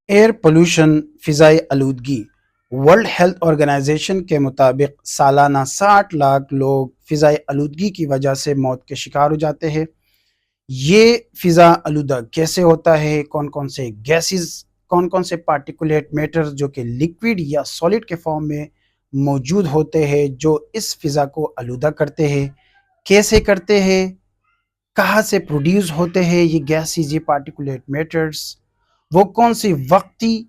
Air pollution फ़िज़ाई आलूदगी। World health organisation के मुताबिक सालाना 60 लाख लोग फ़िज़ाई आलूदगी की वजह से मौत के शिकार हो जाते हैं। ये फ़िज़ा आलूदा कैसे होता है? कौन कौन से गैसेस, कौन कौन से पार्टिकुलेट मैटर जो कि लिक्विड या सॉलिड के फॉर्म में मौजूद होते हैं जो इस फ़िज़ा को आलूदा करते हैं, कैसे करते हैं, कहाँ से प्रोड्यूस होते हैं ये गैसेस, ये पार्टिकुलेट मैटर्स, वो कौन सी वक्ती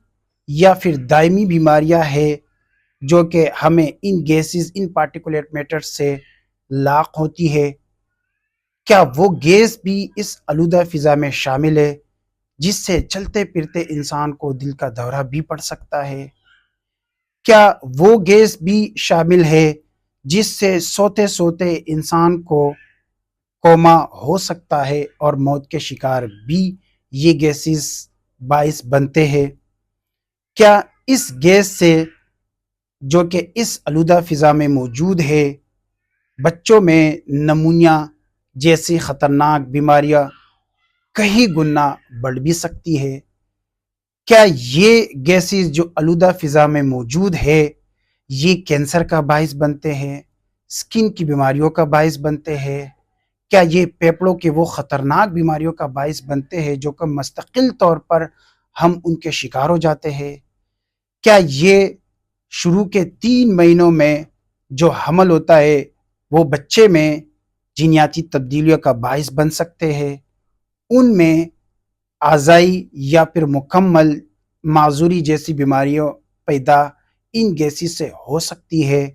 या फिर दायमी बीमारियां हैं जो कि हमें इन गैसेस, इन पार्टिकुलेट मैटर्स से लाक होती है। क्या वो गैस भी इस आलूदा फिजा में शामिल है जिससे चलते फिरते इंसान को दिल का दौरा भी पड़ सकता है? क्या वो गैस भी शामिल है जिससे सोते सोते इंसान को कोमा हो सकता है और मौत के शिकार भी ये गैसेस बाइस बनते हैं? क्या इस गैस से जो कि इस आलूदा फ़िज़ा में मौजूद है, बच्चों में नमूनिया जैसी ख़तरनाक बीमारियां कहीं गुना बढ़ भी सकती है? क्या ये गैसेस जो आलूदा फ़िज़ा में मौजूद है, ये कैंसर का बाइस बनते हैं, स्किन की बीमारियों का बाइस बनते हैं? क्या ये फेफड़ों की वो ख़तरनाक बीमारियों का बाइस बनते हैं जो कि मुस्तकिल तौर पर हम उनके शिकार हो जाते हैं? क्या ये शुरू के 3 महीनों में जो हमल होता है, वो बच्चे में जीनियाती तब्दीलियों का बाइस बन सकते हैं? उनमें आज़ाई या फिर मुकम्मल माज़ूरी जैसी बीमारियाँ पैदा इन गैसेस से हो सकती है?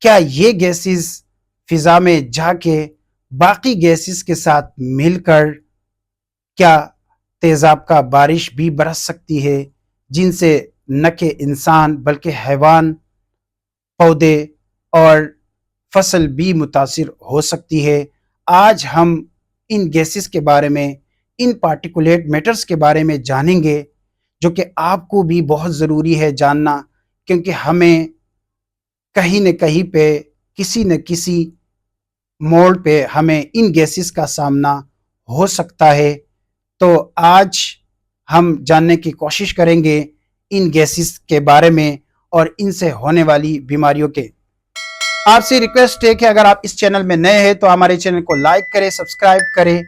क्या ये गैसेस फ़िज़ा में जाके बाकी गैसेस के साथ मिलकर क्या तेज़ाब का बारिश भी बरस सकती है जिनसे न कि इंसान बल्कि हैवान, पौधे और फसल भी मुतासिर हो सकती है? आज हम इन गैसेस के बारे में, इन पार्टिकुलेट मैटर्स के बारे में जानेंगे जो कि आपको भी बहुत ज़रूरी है जानना, क्योंकि हमें कहीं न कहीं पे, किसी न किसी मोड़ पे हमें इन गैसेस का सामना हो सकता है। तो आज हम जानने की कोशिश करेंगे इन गैसेस के बारे में और इनसे होने वाली बीमारियों के। आपसे रिक्वेस्ट है कि अगर आप इस चैनल में नए हैं तो हमारे चैनल को लाइक करें, सब्सक्राइब करें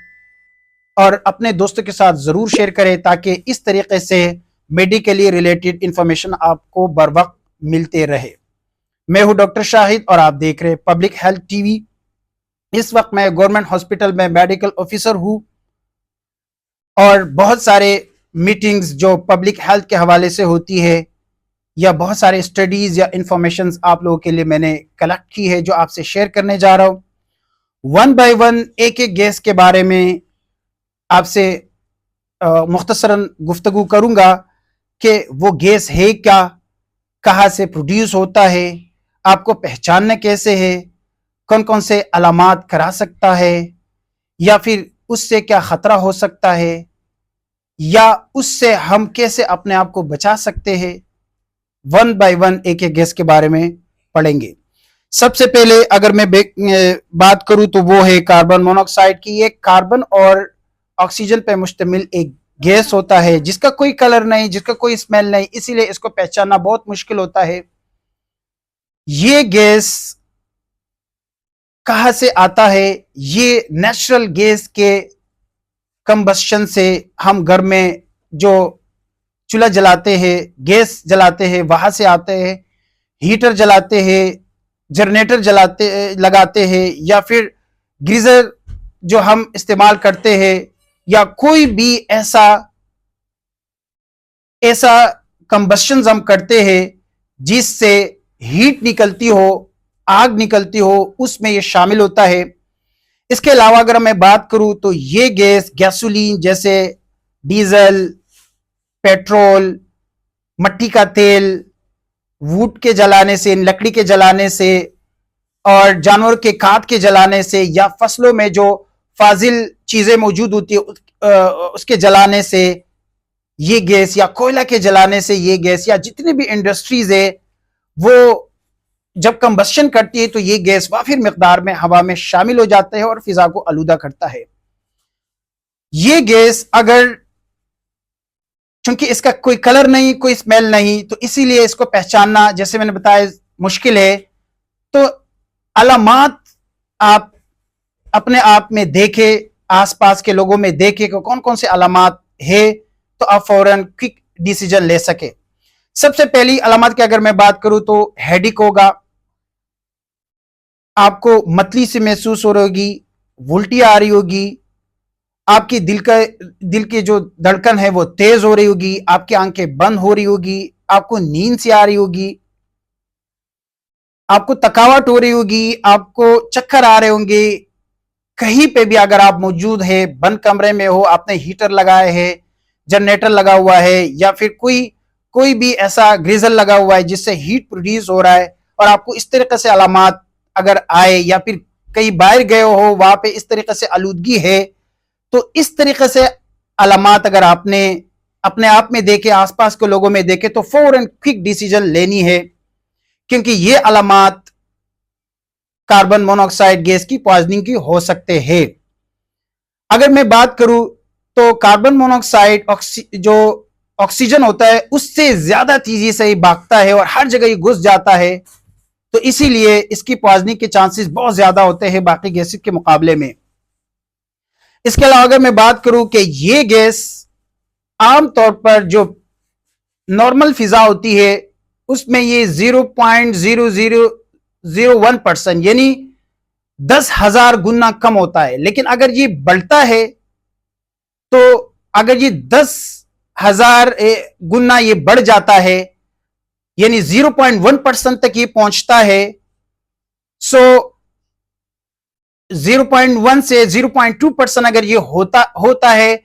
और अपने दोस्तों के साथ ज़रूर शेयर करें ताकि इस तरीके से मेडिकली रिलेटेड इंफॉर्मेशन आपको बर वक्त मिलते रहे। मैं हूं डॉक्टर शाहिद और आप देख रहे हैं पब्लिक हेल्थ टीवी। इस वक्त मैं गवर्नमेंट हॉस्पिटल में मेडिकल ऑफिसर हूं और बहुत सारे मीटिंग्स जो पब्लिक हेल्थ के हवाले से होती है या बहुत सारे स्टडीज या इंफॉर्मेशन आप लोगों के लिए मैंने कलेक्ट की है जो आपसे शेयर करने जा रहा हूं। वन बाय वन एक एक गैस के बारे में आपसे मुख्तसरन गुफ्तगू करूंगा कि वो गैस है क्या, कहाँ से प्रोड्यूस होता है, आपको पहचानना कैसे है, कौन कौन से अलामात करा सकता है या फिर उससे क्या ख़तरा हो सकता है या उससे हम कैसे अपने आप को बचा सकते हैं। वन बाय वन एक एक गैस के बारे में पढ़ेंगे। सबसे पहले अगर मैं बात करूं तो वो है कार्बन मोनोऑक्साइड की। ये कार्बन और ऑक्सीजन पर मुश्तमिल एक गैस होता है जिसका कोई कलर नहीं, जिसका कोई स्मेल नहीं, इसीलिए इसको पहचानना बहुत मुश्किल होता है। ये गैस कहां से आता है? ये नेचुरल गैस के कंबस्शन से हम घर में जो चूल्हा जलाते हैं, गैस जलाते हैं, वहां से आते हैं। हीटर जलाते हैं, जनरेटर जलाते लगाते हैं या फिर गीजर जो हम इस्तेमाल करते हैं या कोई भी ऐसा ऐसा कंबस्शन हम करते हैं जिससे हीट निकलती हो, आग निकलती हो, उसमें ये शामिल होता है। इसके अलावा अगर मैं बात करूं तो ये गैस गैसोलीन जैसे डीजल, पेट्रोल, मट्टी का तेल, वुड के जलाने से, लकड़ी के जलाने से और जानवर के काट के जलाने से या फसलों में जो फाजिल चीजें मौजूद होती है उसके जलाने से ये गैस, या कोयला के जलाने से ये गैस, या जितनी भी इंडस्ट्रीज है वो जब कंबस्शन करती है तो ये गैस वाफिर मिकदार में हवा में शामिल हो जाता है और फिजा को आलूदा करता है। ये गैस अगर चूंकि इसका कोई कलर नहीं, कोई स्मेल नहीं, तो इसीलिए इसको पहचानना, जैसे मैंने बताया, मुश्किल है। तो अलामात आप अपने आप में देखे, आसपास के लोगों में देखे कि कौन कौन से अलामात है, तो आप फौरन क्विक डिसीजन ले सके। सबसे पहली अलामत की अगर मैं बात करूं तो हेडिक होगा, आपको मतली से महसूस हो रही होगी, उल्टी आ रही होगी, आपकी दिल की जो धड़कन है वो तेज हो रही होगी, आपकी आंखें बंद हो रही होगी, आपको नींद से आ रही होगी, आपको थकावट हो रही होगी, आपको चक्कर आ रहे होंगे। कहीं पे भी अगर आप मौजूद है, बंद कमरे में हो, आपने हीटर लगाए है, जनरेटर लगा हुआ है, या फिर कोई भी ऐसा ग्रीजर लगा हुआ है जिससे हीट प्रोड्यूस हो रहा है, और आपको इस तरीके से अलामात अगर आए, या फिर कहीं बाहर गए हो वहां पे इस तरीके से आलूदगी है, तो इस तरीके से अलामात अगर आपने अपने आप में देखे, आसपास के लोगों में देखे, तो फौरन क्विक डिसीजन लेनी है, क्योंकि ये अलामात कार्बन मोनोऑक्साइड गैस की पॉइजनिंग की हो सकते हैं। अगर मैं बात करूं तो कार्बन मोनोऑक्साइड जो ऑक्सीजन होता है उससे ज्यादा तेजी से भागता है और हर जगह घुस जाता है, तो इसीलिए इसकी पॉइजनिंग के चांसेस बहुत ज्यादा होते हैं बाकी गैसेस के मुकाबले में। इसके अलावा अगर मैं बात करूं कि ये गैस आमतौर पर जो नॉर्मल फिजा होती है उसमें ये 0.0001% यानी 10,000 गुना कम होता है, लेकिन अगर ये बढ़ता है तो अगर ये 10,000 गुना ये बढ़ जाता है यानी 0.1% तक ये पहुंचता है, सो 0.1 से 0.2% अगर ये होता है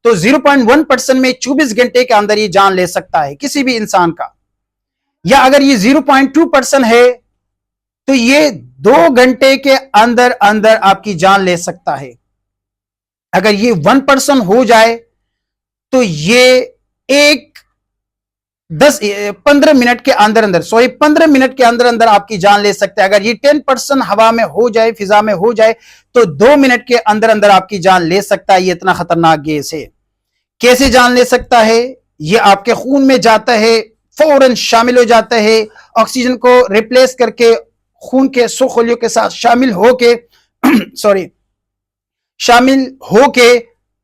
तो 0.1% में 24 घंटे के अंदर ये जान ले सकता है किसी भी इंसान का, या अगर ये 0.2% है तो ये 2 घंटे के अंदर अंदर आपकी जान ले सकता है। अगर ये 1% हो जाए तो ये 15 मिनट के अंदर अंदर 15 मिनट के अंदर अंदर आपकी जान ले सकता है। अगर ये 10% हवा में हो जाए, फिजा में हो जाए, तो 2 मिनट के अंदर अंदर आपकी जान ले सकता है। ये इतना खतरनाक गैस है। कैसे जान ले सकता है? ये आपके खून में जाता है, फौरन शामिल हो जाता है, ऑक्सीजन को रिप्लेस करके खून के सुखलियों के साथ शामिल होके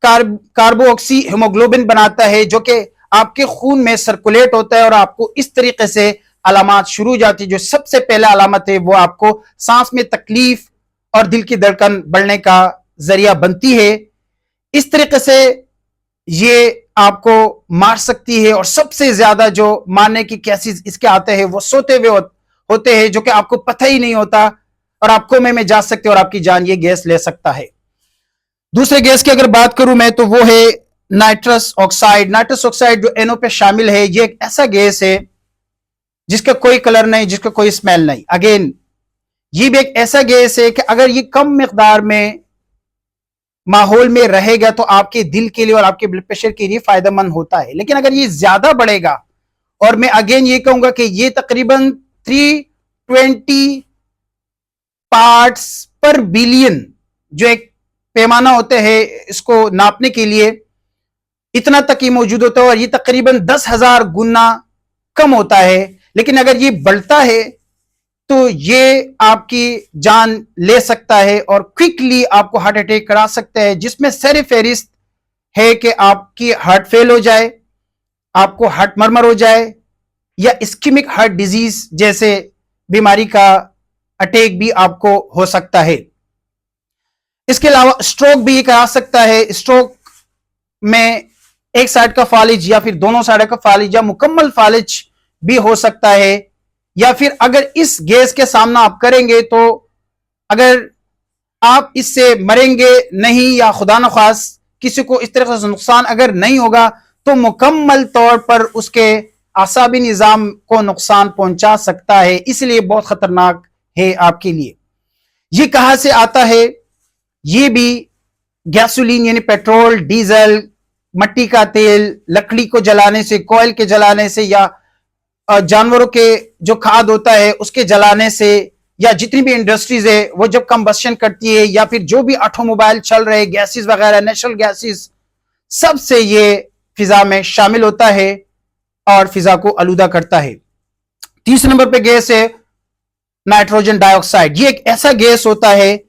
कार्बोक्सी हीमोग्लोबिन बनाता है, जो कि आपके खून में सर्कुलेट होता है और आपको इस तरीके से अलामत शुरू हो जाती है। जो सबसे पहला अलामत है वो आपको सांस में तकलीफ और दिल की धड़कन बढ़ने का जरिया बनती है। इस तरीके से ये आपको मार सकती है, और सबसे ज्यादा जो मारने की केसेस इसके आते हैं वो सोते हुए होते हैं, जो कि आपको पता ही नहीं होता और आप कोमे में जा सकते और आपकी जान ये गैस ले सकता है। दूसरे गैस की अगर बात करूं मैं तो वो है नाइट्रस ऑक्साइड। नाइट्रस ऑक्साइड जो NO पे शामिल है, ये एक ऐसा गैस है जिसका कोई कलर नहीं, जिसका कोई स्मेल नहीं। अगेन ये भी एक ऐसा गैस है कि अगर ये कम मिकदार में माहौल में रहेगा तो आपके दिल के लिए और आपके ब्लड प्रेशर के लिए फायदेमंद होता है, लेकिन अगर ये ज्यादा बढ़ेगा, और मैं अगेन ये कहूंगा कि ये तकरीबन 320 पार्ट्स पर बिलियन जो एक पैमाना होते हैं इसको नापने के लिए, इतना तक ही मौजूद होता है, और ये तकरीबन 10,000 गुना कम होता है। लेकिन अगर ये बढ़ता है तो ये आपकी जान ले सकता है और क्विकली आपको हार्ट अटैक करा सकता है, जिसमें सर फहरिस्त है कि आपकी हार्ट फेल हो जाए, आपको हार्ट मरमर हो जाए, या इस्कीमिक हार्ट डिजीज जैसे बीमारी का अटैक भी आपको हो सकता है। इसके अलावा स्ट्रोक भी करा सकता है। स्ट्रोक में एक साइड का फालिज या फिर दोनों साइड का फालिज या मुकम्मल फालिज भी हो सकता है। या फिर अगर इस गैस के सामना आप करेंगे तो अगर आप इससे मरेंगे नहीं, या खुदा न खास किसी को इस तरह से नुकसान अगर नहीं होगा, तो मुकम्मल तौर पर उसके आसाबी निजाम को नुकसान पहुंचा सकता है, इसलिए बहुत खतरनाक है आपके लिए। ये कहां से आता है? ये भी गैसोलीन यानी पेट्रोल, डीजल, मट्टी का तेल, लकड़ी को जलाने से, कोयल के जलाने से, या जानवरों के जो खाद होता है उसके जलाने से, या जितनी भी इंडस्ट्रीज है वो जब कंबस्शन करती है, या फिर जो भी ऑटोमोबाइल चल रहे गैसेस वगैरह, नेचुरल गैसेस, सबसे ये फिजा में शामिल होता है और फिजा को आलूदा करता है। तीसरे नंबर पे गैस है नाइट्रोजन डाइऑक्साइड। ये एक ऐसा गैस होता है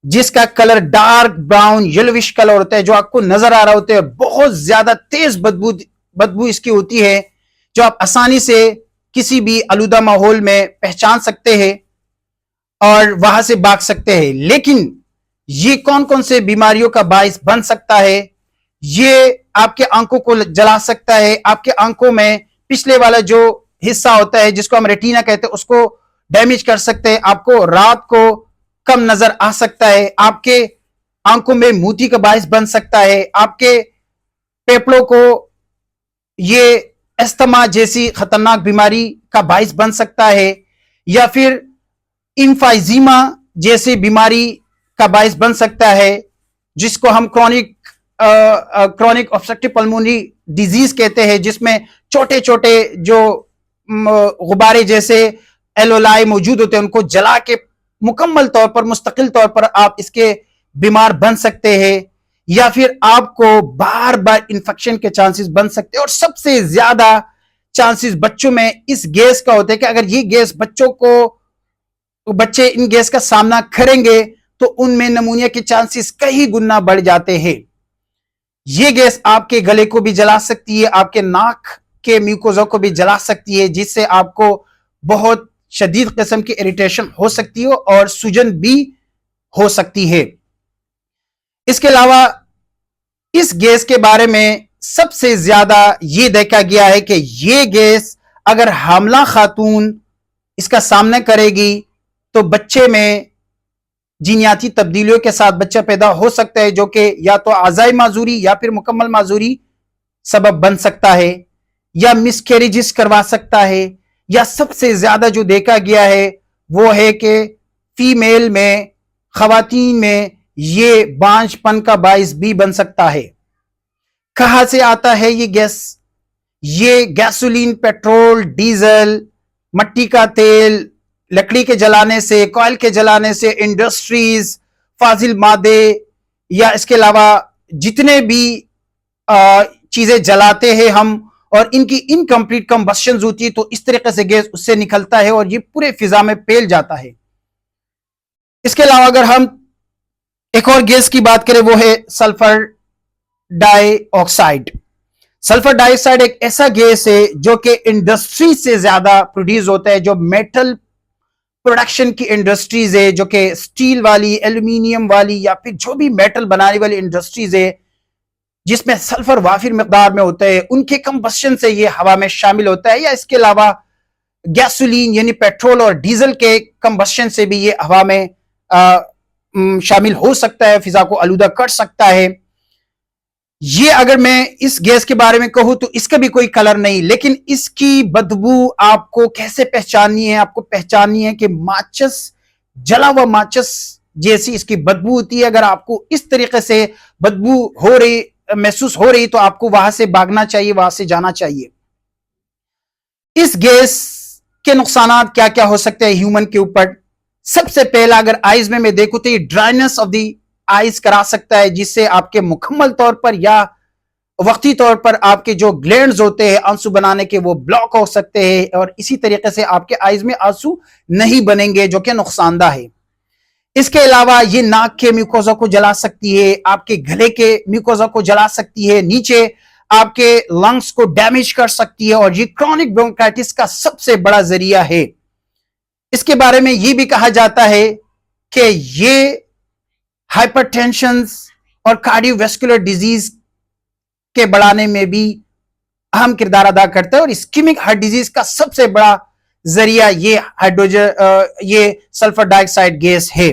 जिसका colour dark brown yellowish colour होता है, जो आपको नजर आ रहा होता है। बहुत ज्यादा तेज बदबू इसकी होती है, जो आप आसानी से किसी भी आलूदा माहौल में पहचान सकते हैं और वहां से भाग सकते हैं। लेकिन ये कौन कौन से बीमारियों का बायस बन सकता है? ये आपके आंखों को जला सकता है। आपके आंखों में पिछले वाला जो हिस्सा होता है जिसको हम रेटिना कहते हैं उसको डैमेज कर सकते हैं। आपको रात को कम नजर आ सकता है। आपके आंखों में मोती का बायस बन सकता है। आपके फेफड़ों को ये अस्थमा जैसी खतरनाक बीमारी का बायस बन सकता है, या फिर इम्फाइजीमा जैसी बीमारी का बायस बन सकता है, जिसको हम क्रॉनिक ऑब्स्ट्रक्टिव पल्मोनरी डिजीज कहते हैं, जिसमें छोटे छोटे जो गुब्बारे जैसे एलोलाई मौजूद होते हैं उनको जला के मुकम्मल तौर पर मुस्तकिल तौर पर आप इसके बीमार बन सकते हैं, या फिर आपको बार बार इंफेक्शन के चांसेस बन सकते हैं। और सबसे ज्यादा चांसेस बच्चों में इस गैस का होता है कि अगर ये गैस बच्चे इन गैस का सामना करेंगे तो उनमें नमूनिया के चांसेस कई गुना बढ़ जाते हैं। ये गैस आपके गले को भी जला सकती है, आपके नाक के म्यूकोजा को भी जला सकती है, जिससे आपको बहुत शदीद किस्म की इरिटेशन हो सकती है और सूजन भी हो सकती है। इसके अलावा इस गैस के बारे में सबसे ज्यादा यह देखा गया है कि यह गैस अगर हामला खातून इसका सामना करेगी तो बच्चे में जीनियाती तब्दीलियों के साथ बच्चा पैदा हो सकता है, जो कि या तो आज़ाई माजूरी या फिर मुकम्मल माजूरी सबब बन सकता है, या मिसकैरेजेस करवा सकता है, या सबसे ज्यादा जो देखा गया है वो है कि फीमेल में खवातीन में ये बांझपन का बायस भी बन सकता है। कहां से आता है ये गैस? ये गैसोलीन, पेट्रोल, डीजल, मट्टी का तेल, लकड़ी के जलाने से, कोयल के जलाने से, इंडस्ट्रीज, फाजिल मादे, या इसके अलावा जितने भी चीजें जलाते हैं हम और इनकी इनकम्प्लीट कंबस्शन होती है तो इस तरीके से गैस उससे निकलता है और ये पूरे फिजा में फैल जाता है। इसके अलावा अगर हम एक और गैस की बात करें वो है सल्फर डाइऑक्साइड। सल्फर डाइऑक्साइड एक ऐसा गैस है जो कि इंडस्ट्री से ज्यादा प्रोड्यूस होता है, जो मेटल प्रोडक्शन की इंडस्ट्रीज है, जो कि स्टील वाली, एल्यूमिनियम वाली या फिर जो भी मेटल बनाने वाली इंडस्ट्रीज है जिसमें सल्फर वाफिर मिकदार में होता है, उनके कंबस्शन से ये हवा में शामिल होता है। या इसके अलावा गैसोलीन यानी पेट्रोल और डीजल के कंबस्शन से भी ये हवा में शामिल हो सकता है, फिजा को आलूदा कर सकता है। ये अगर मैं इस गैस के बारे में कहूं तो इसका भी कोई कलर नहीं, लेकिन इसकी बदबू आपको कैसे पहचाननी है? आपको पहचाननी है कि माचिस, जला हुआ माचिस जैसी इसकी बदबू होती है। अगर आपको इस तरीके से बदबू हो रही, महसूस हो रही, तो आपको वहां से भागना चाहिए, वहां से जाना चाहिए। इस गैस के नुकसान क्या क्या हो सकते हैं ह्यूमन के ऊपर? सबसे पहला अगर आइज में मैं देखूं तो ये ड्राइनेस ऑफ द आइज करा सकता है, जिससे आपके मुकम्मल तौर पर या वक्ती तौर पर आपके जो ग्लैंड्स होते हैं आंसू बनाने के वो ब्लॉक हो सकते हैं, और इसी तरीके से आपके आइज में आंसू नहीं बनेंगे, जो कि नुकसानदा है। इसके अलावा ये नाक के म्यूकोजा को जला सकती है, आपके गले के म्यूकोजा को जला सकती है, नीचे आपके लंग्स को डैमेज कर सकती है, और ये क्रॉनिक ब्रोंकाइटिस का सबसे बड़ा जरिया है। इसके बारे में यह भी कहा जाता है कि ये हाइपरटेंशन और कार्डियोवैस्कुलर डिजीज के बढ़ाने में भी अहम किरदार अदा करता है, और इस्कीमिक हार्ट डिजीज का सबसे बड़ा जरिया ये सल्फर डाइऑक्साइड गैस है।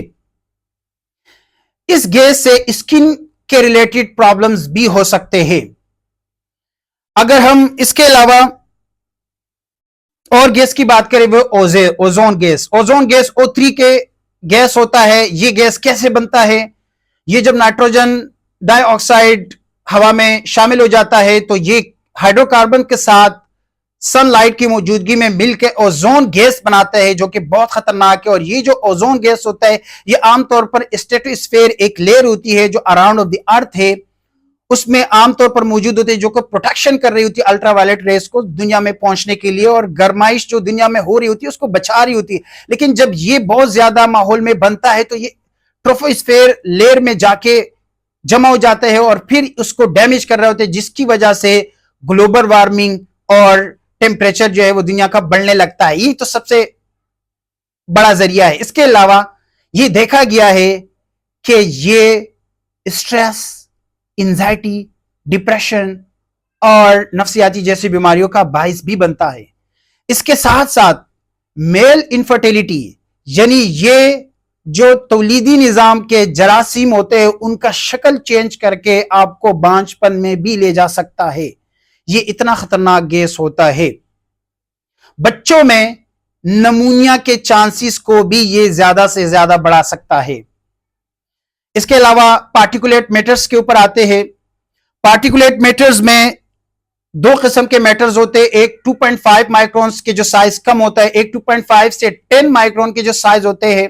इस गैस से स्किन के रिलेटेड प्रॉब्लम्स भी हो सकते हैं। अगर हम इसके अलावा और गैस की बात करें वो ozone gas. Ozone gas O3 के गैस होता है। ये गैस कैसे बनता है? ये जब नाइट्रोजन डाइऑक्साइड हवा में शामिल हो जाता है तो ये हाइड्रोकार्बन के साथ सनलाइट की मौजूदगी में मिलकर ओजोन गैस बनाता है, जो कि बहुत खतरनाक है। और ये जो ओजोन गैस होता है ये आमतौर पर स्ट्रेटोस्फीयर एक लेयर होती है जो अराउंड ऑफ द अर्थ है, उसमें आमतौर पर मौजूद होते हैं, जो कि प्रोटेक्शन कर रही होती है अल्ट्रावायलेट रेस को दुनिया में पहुंचने के लिए, और गर्माइश जो दुनिया में हो रही होती है उसको बचा रही होती है। लेकिन जब ये बहुत ज्यादा माहौल में बनता है तो ये ट्रोपोस्फेयर लेयर में जाके जमा हो जाते हैं और फिर उसको डैमेज कर रहे होते हैं, जिसकी वजह से ग्लोबल वार्मिंग और टेम्परेचर जो है वो दुनिया का बढ़ने लगता है। ये तो सबसे बड़ा जरिया है। इसके अलावा ये देखा गया है कि ये स्ट्रेस, एंजाइटी, डिप्रेशन और नफ्सियाती जैसी बीमारियों का बाइस भी बनता है। इसके साथ साथ मेल इनफर्टिलिटी, यानी ये जो तौलीदी निजाम के जरासीम होते हैं उनका शक्ल चेंज करके आपको बांझपन में भी ले जा सकता है। ये इतना खतरनाक गैस होता है। बच्चों में नमूनिया के चांसेस को भी ये ज्यादा से ज्यादा बढ़ा सकता है। इसके अलावा पार्टिकुलेट मैटर्स के ऊपर आते हैं। पार्टिकुलेट मैटर्स में दो किस्म के मैटर्स होते हैं, एक 2.5 माइक्रोन्स के जो साइज कम होता है, एक 2.5 से 10 माइक्रोन के जो साइज होते हैं,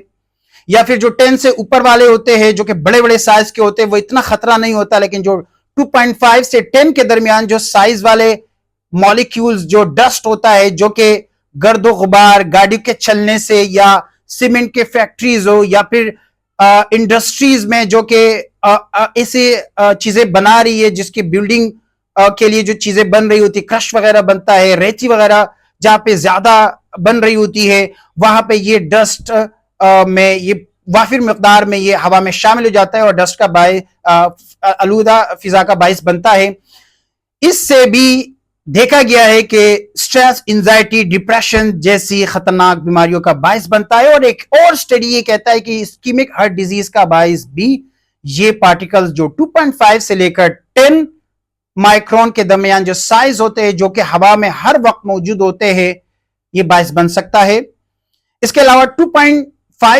या फिर जो 10 से ऊपर वाले होते हैं जो कि बड़े बड़े साइज के होते हैं, वो इतना खतरा नहीं होता। लेकिन जो 2.5 से 10 के दरमियान जो साइज वाले मॉलिक्यूल्स, जो डस्ट होता है, जो कि गर्दो गुबार, गाड़ी के चलने से, या सीमेंट के फैक्ट्रीज हो, या फिर इंडस्ट्रीज में जो कि ऐसे चीजें बना रही है जिसकी बिल्डिंग के लिए जो चीजें बन रही होती, क्रश वगैरह बनता है, रेती वगैरह जहां पे ज्यादा बन रही होती है, वहां पे ये डस्ट में ये वाफिर मिकदार में ये हवा में शामिल हो जाता है और डस्ट का आलूदा फिजा का बाइस बनता है। इससे भी देखा गया है कि स्ट्रेस, एंजाइटी, डिप्रेशन जैसी खतरनाक बीमारियों का बाइस बनता है। और एक और स्टडी ये कहता है कि इस्कीमिक हार्ट डिजीज का बाइस भी ये पार्टिकल्स जो 2.5 से लेकर 10 माइक्रोन के दरमियान जो साइज होते हैं, जो कि हवा में हर वक्त मौजूद होते हैं, ये बाइस बन सकता है। इसके अलावा 2.5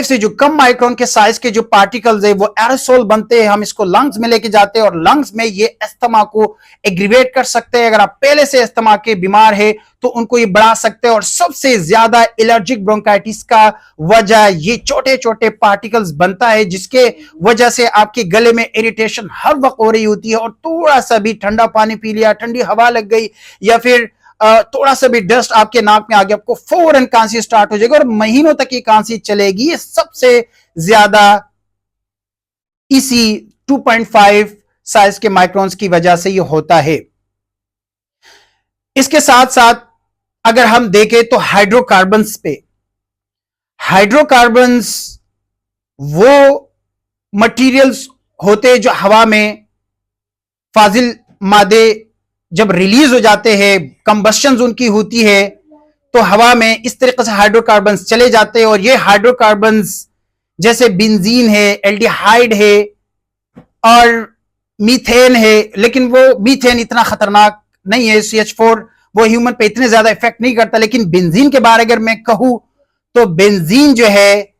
से जो कम माइक्रोन के साइज के जो पार्टिकल्स है वो एरोसोल बनते हैं। हम इसको लंग्स में लेके जाते हैं और लंग्स में ये अस्थमा को एग्रीवेट कर सकते हैं। अगर आप पहले से अस्थमा के बीमार है तो उनको ये बढ़ा सकते हैं। और सबसे ज्यादा एलर्जिक ब्रोंकाइटिस का वजह ये छोटे छोटे पार्टिकल्स बनता है, जिसके वजह से आपके गले में इरिटेशन हर वक्त हो रही होती है। और थोड़ा सा भी ठंडा पानी पी लिया, ठंडी हवा लग गई, या फिर थोड़ा सा भी डस्ट आपके नाक में आ गया, आपको फौरन खांसी स्टार्ट हो जाएगी और महीनों तक ये खांसी चलेगी। ये सबसे ज्यादा इसी 2.5 साइज के माइक्रोन्स की वजह से ये होता है। इसके साथ साथ अगर हम देखें तो हाइड्रोकार्बन्स पे, हाइड्रोकार्बन्स वो मटेरियल्स होते हैं जो हवा में फाजिल मादे जब रिलीज हो जाते हैं, कंबस्शन उनकी होती है, तो हवा में इस तरीके से हाइड्रोकार्बन्स चले जाते हैं। और ये हाइड्रोकार्बन्स जैसे बेंजीन है, एल्डिहाइड है और मीथेन है, लेकिन वो मीथेन इतना खतरनाक नहीं है, CH4 वो ह्यूमन पे इतने ज्यादा इफेक्ट नहीं करता। लेकिन बेंजीन के बारे अगर मैं कहूं तो बेंजीन जो है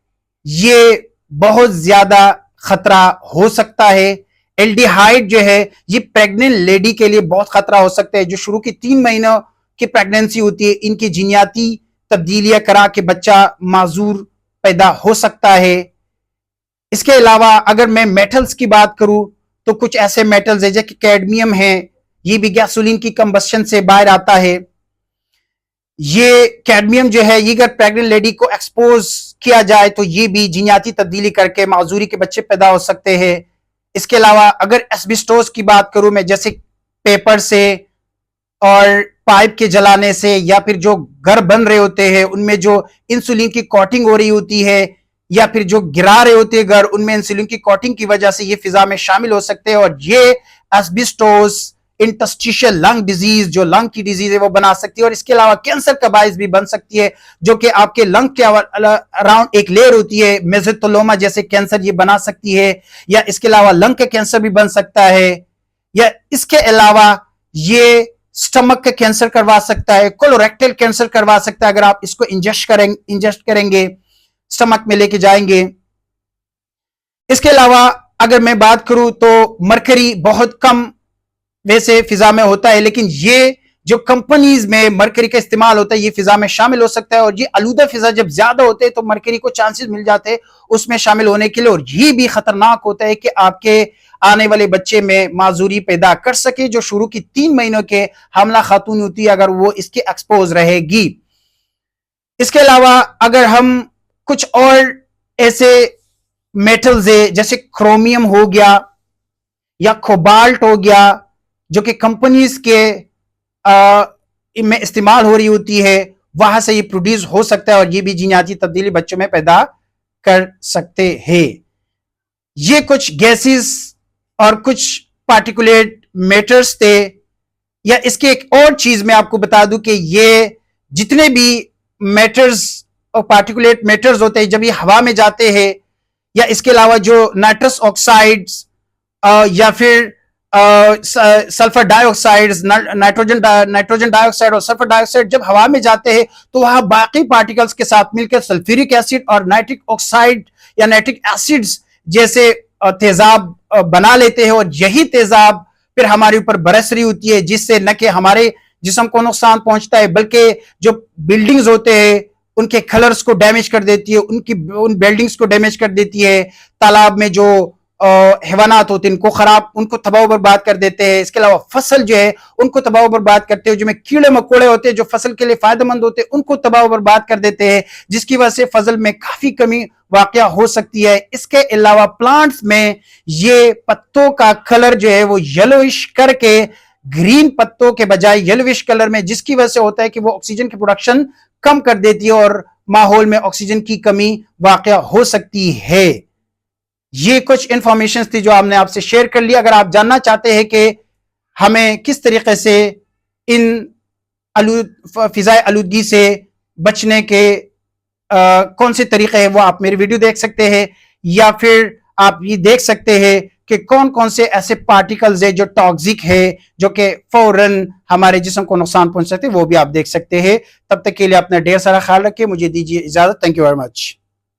ये बहुत ज्यादा खतरा हो सकता है। एल्डिहाइड जो है ये प्रेग्नेंट लेडी के लिए बहुत खतरा हो सकता है, जो शुरू की 3 महीनों की प्रेगनेंसी होती है, इनकी जीनियाती तब्दीलियां करा के बच्चा माजूर पैदा हो सकता है। इसके अलावा अगर मैं मेटल्स की बात करूं तो कुछ ऐसे मेटल्स है जैसे कैडमियम है, ये भी गैसोलीन की कंबस्शन से बाहर आता है। ये कैडमियम जो है ये अगर प्रेग्नेंट लेडी को एक्सपोज किया जाए तो ये भी जीनियाती तब्दीली करके माजूरी के बच्चे पैदा हो सकते हैं। इसके अलावा अगर एस्बेस्टोस की बात करूं मैं, जैसे पेपर से और पाइप के जलाने से, या फिर जो घर बन रहे होते हैं उनमें जो इंसुलिन की कोटिंग हो रही होती है, या फिर जो गिरा रहे होते हैं घर उनमें इंसुलिन की कोटिंग की वजह से ये फिजा में शामिल हो सकते हैं। और ये एस्बेस्टोस इंटरस्टिशियल लंग डिजीज, जो लंग की डिजीज है वो बना सकती है। और इसके अलावा कैंसर का बाइस भी बन सकती है, जो कि आपके लंग के अराउंड एक लेयर होती है, मेसोथेलियोमा जैसे कैंसर ये बना सकती है। या इसके अलावा लंग का कैंसर भी बन सकता है, या इसके अलावा ये स्टमक का कैंसर करवा सकता है, कोलोरेक्टल कैंसर करवा सकता है अगर आप इसको इंजेस्ट करेंगे, स्टमक में लेके जाएंगे। इसके अलावा अगर मैं बात करूं तो मरकरी बहुत कम वैसे फिजा में होता है, लेकिन ये जो कंपनीज में मरकरी का इस्तेमाल होता है ये फिजा में शामिल हो सकता है, और ये आलूदा फिजा जब ज्यादा होते हैं तो मरकरी को चांसेस मिल जाते हैं उसमें शामिल होने के लिए, और ये भी खतरनाक होता है कि आपके आने वाले बच्चे में माजूरी पैदा कर सके, जो शुरू की 3 महीनों के हमला खातून होती है अगर वो इसके एक्सपोज रहेगी। इसके अलावा अगर हम कुछ और ऐसे मेटल्स है जैसे क्रोमियम हो गया या कोबाल्ट हो गया जो कि कंपनीज के में इस्तेमाल हो रही होती है, वहां से ये प्रोड्यूस हो सकता है और ये भी जीनाती तब्दीली बच्चों में पैदा कर सकते हैं। ये कुछ गैसेस और कुछ पार्टिकुलेट मैटर्स थे। या इसके एक और चीज मैं आपको बता दूं कि ये जितने भी मैटर्स और पार्टिकुलेट मैटर्स होते हैं जब ये हवा में जाते हैं, या इसके अलावा जो नाइट्रस ऑक्साइड्स या फिर सल्फर डाइऑक्साइड्स, नाइट्रोजन डाइऑक्साइड और सल्फर डाइऑक्साइड जब हवा में जाते हैं तो वहां बाकी पार्टिकल्स के साथ मिलकर सल्फ्यूरिक एसिड और नाइट्रिक ऑक्साइड या नाइट्रिक एसिड्स जैसे तेजाब बना लेते हैं, और यही तेजाब फिर हमारे ऊपर बरस रही होती है, जिससे न कि हमारे जिस्म को नुकसान पहुंचता है बल्कि जो बिल्डिंग्स होते हैं उनके कलर्स को डैमेज कर देती है, उन बिल्डिंग्स को डैमेज कर देती है, तालाब में जो हैवानात होते हैं उनको तबाह बर्बाद कर देते हैं। इसके अलावा फसल जो है उनको तबाह बर्बाद करते हैं, जो में कीड़े मकोड़े होते हैं जो फसल के लिए फायदेमंद होते हैं उनको तबाह बर्बाद कर देते हैं, जिसकी वजह से फसल में काफी कमी वाकया हो सकती है। इसके अलावा प्लांट्स में ये पत्तों का कलर जो है वो येलोइश करके ग्रीन पत्तों के बजाय येलोइश कलर में, जिसकी वजह से होता है कि वो ऑक्सीजन की प्रोडक्शन कम कर देती है और माहौल में ऑक्सीजन की कमी वाकया हो सकती है। ये कुछ इंफॉर्मेशन थी जो हमने आपसे शेयर कर लिया। अगर आप जानना चाहते हैं कि हमें किस तरीके से इन फिजाई आलूदगी से बचने के कौन से तरीके हैं वो आप मेरी वीडियो देख सकते हैं, या फिर आप ये देख सकते हैं कि कौन कौन से ऐसे पार्टिकल्स है जो टॉक्सिक है जो कि फौरन हमारे जिस्म को नुकसान पहुंच सकते हैं, वो भी आप देख सकते हैं। तब तक के लिए अपना ढेर सारा ख्याल रखिए, मुझे दीजिए इजाजत। Thank you very much.